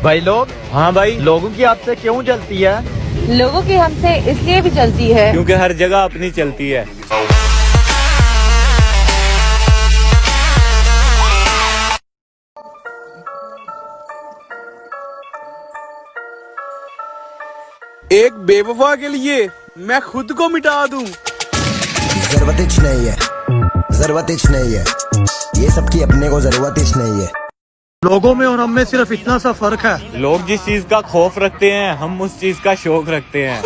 भाई लोग। हाँ भाई। लोगों की आपसे क्यों जलती है? लोगों की हमसे इसलिए भी चलती है क्योंकि हर जगह अपनी चलती है। एक बेवफा के लिए मैं खुद को मिटा दूं। जरूरत ही नहीं है, जरूरत ही नहीं है, ये सबकी अपने को जरूरत ही नहीं है। लोगों में और हम में सिर्फ इतना सा फर्क है, लोग जिस चीज का खौफ रखते हैं हम उस चीज का शौक रखते हैं।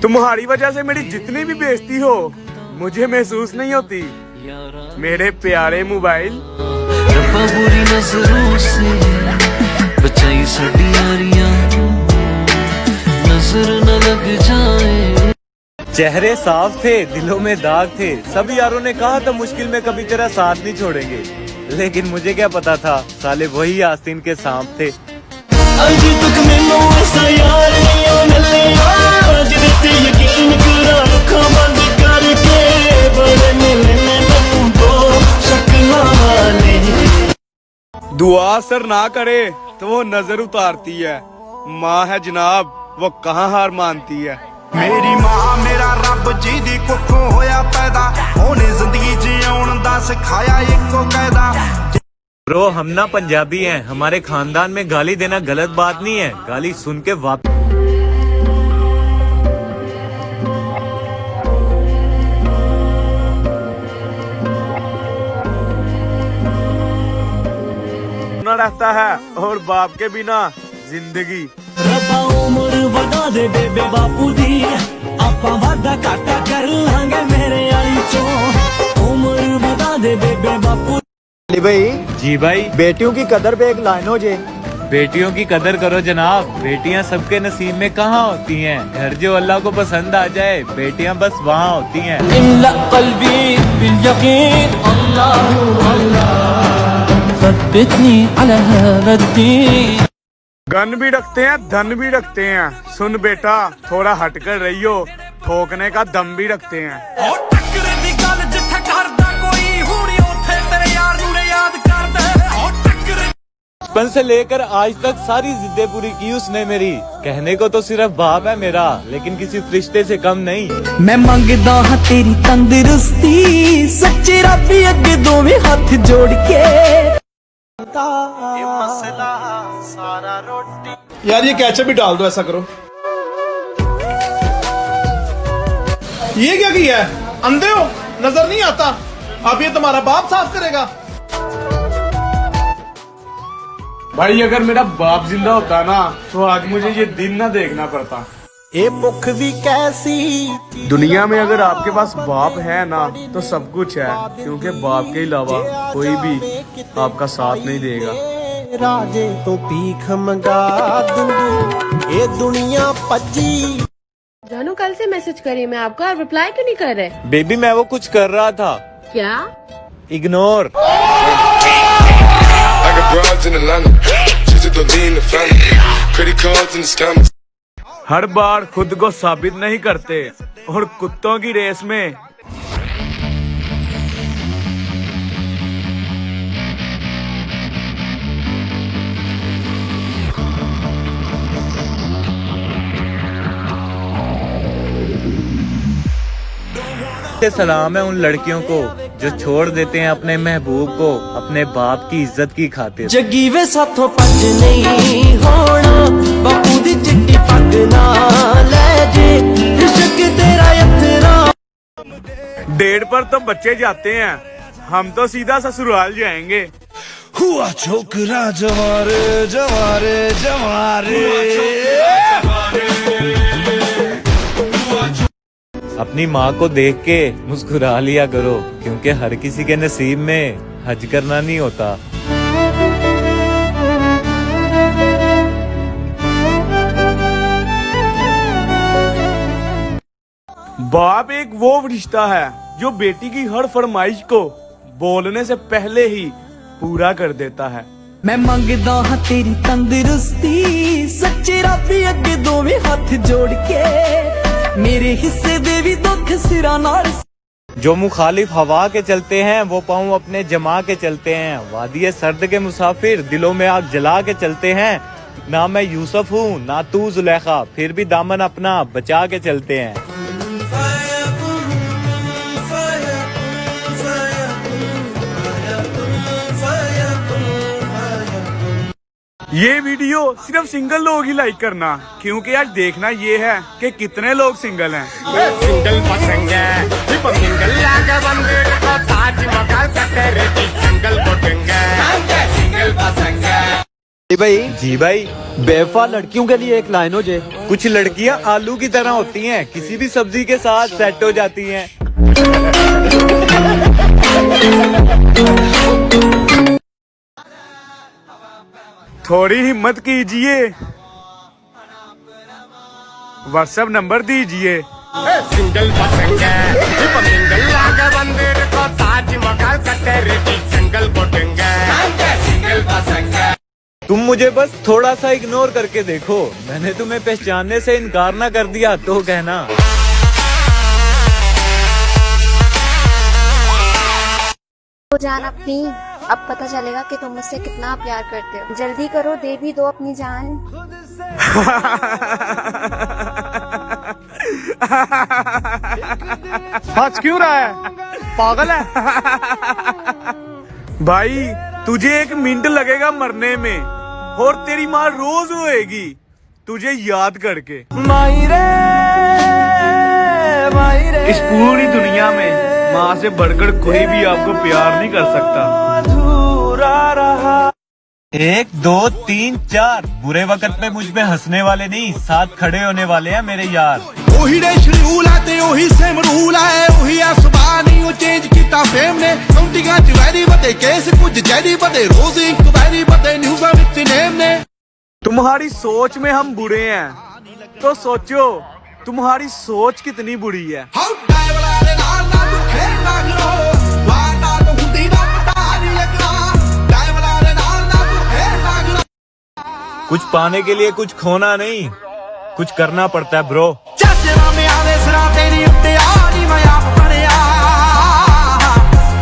तुम्हारी वजह से मेरी जितनी भी बेइज्जती हो मुझे महसूस नहीं होती। मेरे प्यारे मोबाइल। बुरी नजरों से बचाई साडी यारियां, नजर न लग जाए। चेहरे साफ थे, दिलों में दाग थे। सब यारों ने कहा था मुश्किल में कभी तेरा साथ नहीं छोड़ेंगे, लेकिन मुझे क्या पता था साले वही आस्तीन के सांप थे। अभी तक मैनू ऐसा यार नहीं मिले, आज ते यकीन करा अखां बंद करके बड़े मिलने मैनू दो शक्लां वाले। दुआ असर ना करे तो वो नजर उतारती है। माँ है जनाब, वो कहाँ हार मानती है। मेरी माँ मेरा रब जी दी कुखों होया पैदा, ओने जिंदगी जिउण दा सिखाया इको कायदा। ब्रो हम ना पंजाबी हैं, हमारे खानदान में गाली देना गलत बात नहीं है। गाली सुन के वापस रहता है और बाप के बिना जिंदगी। रब्बा उम्र वधा दे बेबे बापू दी, आपां वादा घाटा कर लांगे मेरे आली चों। उम्र वधा दे बेबे बापू। अली भाई। जी भाई। बेटियों की कदर पे एक लाइन हो जे। बेटियों की कदर करो जनाब, बेटियां सबके नसीब में कहाँ होती हैं। घर जो अल्लाह को पसंद आ जाए बेटियां बस वहाँ होती हैं। इम्ला क़ल्बी बिल यकीन अल्लाहु अल्लाह सब्बितनी अला हाज़ा दीन। गन भी रखते हैं धन भी रखते हैं। सुन बेटा थोड़ा हटकर रहियो, ठोकने का दम भी रखते हैं। बचपन से लेकर आज तक सारी जिद्दें पूरी की उसने मेरी। कहने को तो सिर्फ बाप है मेरा, लेकिन किसी रिश्ते से कम नहीं। मैं मंगदा हां तेरी तंदुरुस्ती, सच्चे रब अगे दोवें हाथ जोड़ के। यार ये केचप भी डाल दो, ऐसा करो। ये क्या किया है? अंधे हो, नजर नहीं आता? अब ये तुम्हारा बाप साफ करेगा। भाई अगर मेरा बाप जिंदा होता ना तो आज मुझे ये दिन ना देखना पड़ता। ये भुख भी कैसी दुनिया में अगर आपके पास बाप है ना तो सब कुछ है, क्योंकि बाप के अलावा कोई भी आपका साथ नहीं देगा। राजे तो भीख मंगा दूंगी, ये दुनिया पजी। जानू कल से मैसेज करी मैं आपको, आप रिप्लाई क्यों नहीं कर रहे? बेबी मैं वो कुछ कर रहा था। क्या? इग्नोर। हर बार खुद को साबित नहीं करते और कुत्तों की रेस में सलाम है उन लड़कियों को जो छोड़ देते हैं अपने महबूब को अपने बाप की इज्जत की खातिर। जगी वे साथों पज नहीं होना, बापू दी चिट्टी पग ना ले जे, इश्क तेरा यथरा। डेट पर तो बच्चे जाते हैं, हम तो सीधा ससुराल जाएंगे। हुआ छोकरा जवारे जवारे जवारे। अपनी माँ को देख के मुस्कुरा लिया करो, क्योंकि हर किसी के नसीब में हज करना नहीं होता। बाप एक वो रिश्ता है जो बेटी की हर फरमाइश को बोलने से पहले ही पूरा कर देता है। मैं मंगदा हां तेरी तंदुरुस्ती, सच्चे रब अगे दोवें हाथ जोड़ के। मेरे हिस्से दे भी दुख सिरा नाल जो मुखालिफ हवा के चलते हैं वो पाँव अपने जमा के चलते हैं। वादिये सर्द के मुसाफिर दिलों में आग जला के चलते हैं। ना मैं यूसुफ हूँ ना तू जुलेखा, फिर भी दामन अपना बचा के चलते हैं। ये वीडियो सिर्फ सिंगल लोग ही लाइक करना, क्योंकि आज देखना ये है कि कितने लोग सिंगल हैं। सिंगल पसंद है सिंगल लागा बंदे को ताजमहल का तेरे की सिंगल कोटेंगे सिंगल पसंद है। अली भाई जी भाई, बेवफा लड़कियों के लिए एक लाइन हो जे। कुछ लड़कियां आलू की तरह होती हैं, किसी भी सब्जी के साथ सेट हो जाती हैं। थोड़ी हिम्मत कीजिए, व्हाट्सएप नंबर दीजिए। सिंगल पसंद है सिंगल लागा बंदे को ताजमहल का तेरे की सिंगल कोटेंगे सिंगल पसंद है। तुम मुझे बस थोड़ा सा इग्नोर करके देखो, मैंने तुम्हें पहचानने से इनकार ना कर दिया तो कहना। तो जान अपनी, अब पता चलेगा कि तुम मुझसे कितना प्यार करते हो। जल्दी करो, दे भी दो अपनी जान। हंस क्यों रहा है, पागल है? भाई तुझे 1 मिनट लगेगा मरने में, और तेरी माँ रोज रोएगी तुझे याद करके। इस पूरी दुनिया में माँ से बढ़कर कोई भी आपको प्यार नहीं कर सकता। 1 2 3 4 बुरे वक्त में मुझ पे हंसने वाले नहीं, साथ खड़े होने वाले हैं मेरे यार। ਉਹੀ ਦੇ ਸ਼ਡਿਊਲ ਆ ਤੇ ਉਹੀ ਸੇਮ ਰੂਲ ਆ, ਉਹੀ ਆ ਸੁਭਾਅ ਨਹੀਂ ਉਹ ਚੇਂਜ ਕੀਤਾ ਫੇਮ ਨੇ। ਕਾਉਂਟੀਆਂ ਚ ਵੈਰੀ ਬਤੇ ਕੇਸ ਕੁਝ ਜੈਰੀ ਬਤੇ ਰੋਜ਼ ਇਨਕੁਆਇਰੀ ਬਤੇ ਨਿਊਜ਼ਾਂ ਵਿੱਚ ਨੇਮ ਨੇ। तुम्हारी सोच में हम बुरे हैं तो सोचो तुम्हारी सोच कितनी बुरी है। ਹਾਉ ਡਾਇਵਲਾ ਦੇ ਨਾਲ ਨਾ ਤੂੰ ਖੇਡਣਾ ਕਰੋ, ਵਾਰ ਨਾ ਤੂੰ ਹੁੰਦੀ ਨਾ ਪਤਾ ਨਹੀਂ ਲੱਗਣਾ। ਡਾਇਵਲਾ ਦੇ ਨਾਲ ਨਾ ਤੂੰ ਖੇਡਣਾ ਕਰੋ। कुछ पाने के लिए कुछ खोना नहीं, कुछ करना पड़ता है ब्रो। ਚਾਚੇ ਮਾਮਿਆਂ ਦੇ ਸਿਰਾਂ ਤੇਰੀ ਉੱਤੇ ਆ ਨਹੀਂ ਮੈਂ ਆਪ ਬਣਿਆ।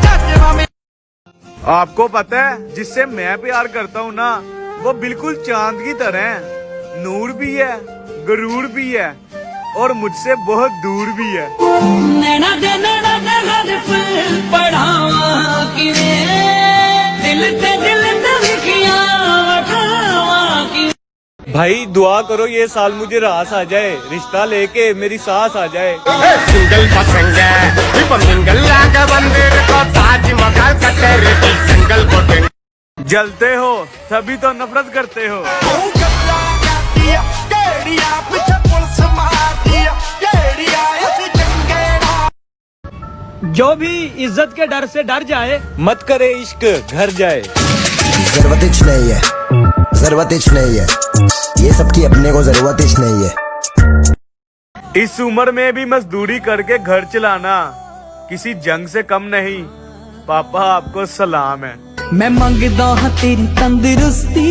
ਚਾਚੇ ਮਾਮੇ आपको पता है जिससे मैं प्यार करता हूँ ना, वो बिल्कुल चांद की तरह है, नूर भी है, गरूर भी है, और मुझसे बहुत दूर भी है। नैना दे फुल पढ़ावा किवें दिल ते लिखिया वठावा कि। भाई दुआ करो ये साल मुझे रास आ जाए, रिश्ता लेके मेरी सास आ जाए। सिंगल पसंद है सिंगल लागा बंदे को ताजमहल का तेरे की सिंगल कोटेंगे। जलते हो तभी तो नफरत करते हो। ਉਹ ਗੱਲਾਂ ਕਰਦੀ ਆ ਕਿਹੜੀਆਂ ਪਿੱਛੇ ਪੁਲਿਸ ਮਾਰਦੀ ਆ, ਕਿਹੜੀਆਂ ਅਸੀਂ ਚੰਗੇ ਨਾ। जो भी इज्जत के डर से डर जाए, मत करे इश्क घर जाए। जरूरत इच नहीं है, जरूरत इच नहीं है, ये सबकी अपने को जरूरत इच नहीं है। इस उम्र में भी मजदूरी करके घर चलाना किसी जंग से कम नहीं। पापा आपको सलाम है। मैं मंगदा हाँ तेरी तंदुरुस्ती,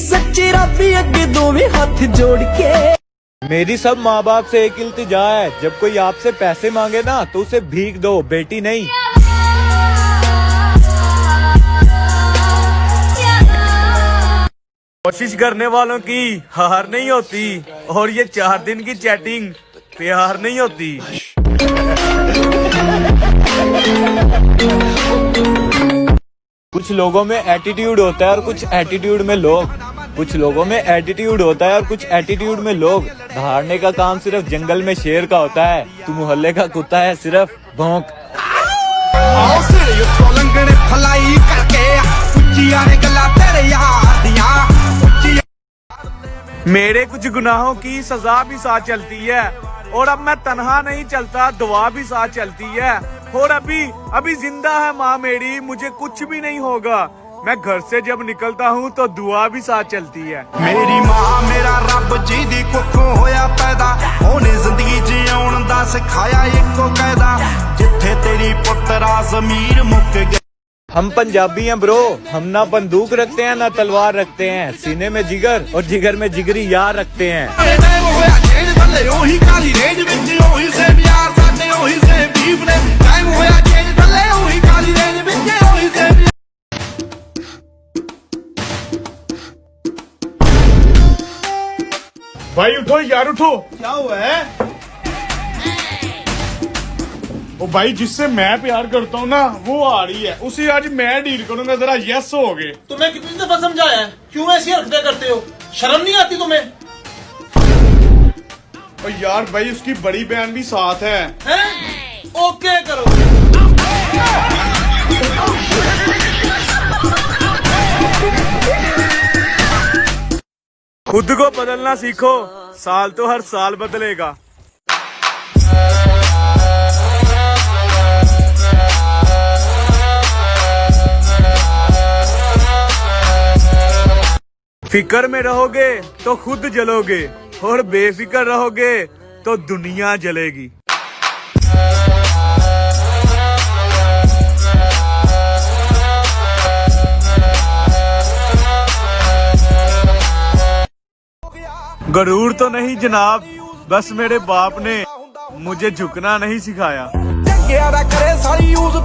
सच्चे रब अगे दोवें हाथ जोड़ के। मेरी सब माँ बाप से एक इल्तिजा है, जब कोई आपसे पैसे मांगे ना तो उसे भीख दो, बेटी नहीं। कोशिश करने वालों की हार नहीं होती, और ये 4 दिन की चैटिंग प्यार नहीं होती। कुछ लोगों में एटीट्यूड होता है और कुछ एटीट्यूड में लोग, कुछ लोगों में एटीट्यूड होता है और कुछ एटीट्यूड में लोग। दहाड़ने का काम सिर्फ जंगल में शेर का होता है, तू मोहल्ले का कुत्ता है सिर्फ भौंक। ਆਓ ਸਿਰੇ ਉੱਤੋਂ ਲੰਘਣੇ ਫਲਾਈ ਕਰਕੇ, ਉੱਚੀਆਂ ਨੇ ਗੱਲਾਂ ਤੇਰੇ ਯਾਰ ਦੀਆਂ ਉੱਚੀਆਂ। मेरे कुछ गुनाहों की सजा भी साथ चलती है, और अब मैं तन्हा नहीं चलता, दुआ भी साथ चलती है। और अभी जिंदा है माँ मेरी, मुझे कुछ भी नहीं होगा। मैं घर से जब निकलता हूँ तो दुआ भी साथ चलती है। ਮੇਰੀ ਮਾਂ ਮੇਰਾ ਰੱਬ ਜੀ ਦੀ ਕੁੱਖੋਂ ਹੋਇਆ ਪੈਦਾ, ਉਹਨੇ ਜ਼ਿੰਦਗੀ ਜਿਉਣ ਦਾ ਸਿਖਾਇਆ ਇੱਕੋ ਕਾਇਦਾ, ਜਿੱਥੇ ਤੇਰੀ ਪੁੱਤਰਾ ਜ਼ਮੀਰ ਮੁੱਕ ਗਿਆ। हम पंजाबी हैं ब्रो, हम ना बंदूक रखते हैं ना तलवार रखते हैं, सीने में जिगर और जिगर में जिगरी यार रखते हैं। ਹੋਇਆ ਥੱਲੇ ਉਹੀ ਕਾਲੀ ਰੇਂਜ ਵਿੱਚ ਉਹੀ ਸੇਮ ਯਾਰ ਸਾਡੇ ਉਹੀ ਸੇਮ ਬੀਫ ਨੇ ਟਾਈਮ ਹੋਇਆ ਚੇਂਜ ਥੱਲੇ ਉਹੀ ਕਾਲੀ ਰੇਂਜ ਵਿੱਚ ਉਹੀ ਸੇਮ भाई उठो यार उठो। क्या हुआ है ओ भाई जिससे मैं प्यार करता हूँ ना वो आ रही है, उसे आज मैं डील करूंगा, जरा यस हो गए। तुम्हें कितनी दफा समझाया है, क्यों ऐसी हरकतें करते हो, शर्म नहीं आती तुम्हें? और यार भाई उसकी बड़ी बहन भी साथ है। हैं? ओके करो। खुद को बदलना सीखो, साल तो हर साल बदलेगा। फिक्र में रहोगे तो खुद जलोगे और बेफिक्र रहोगे तो दुनिया जलेगी। गरूर तो नहीं जनाब, बस मेरे बाप ने मुझे झुकना नहीं सिखाया। ਚੰਗਿਆ ਦਾ ਕਰੇ ਸਾਰੀ ਯੂਜ਼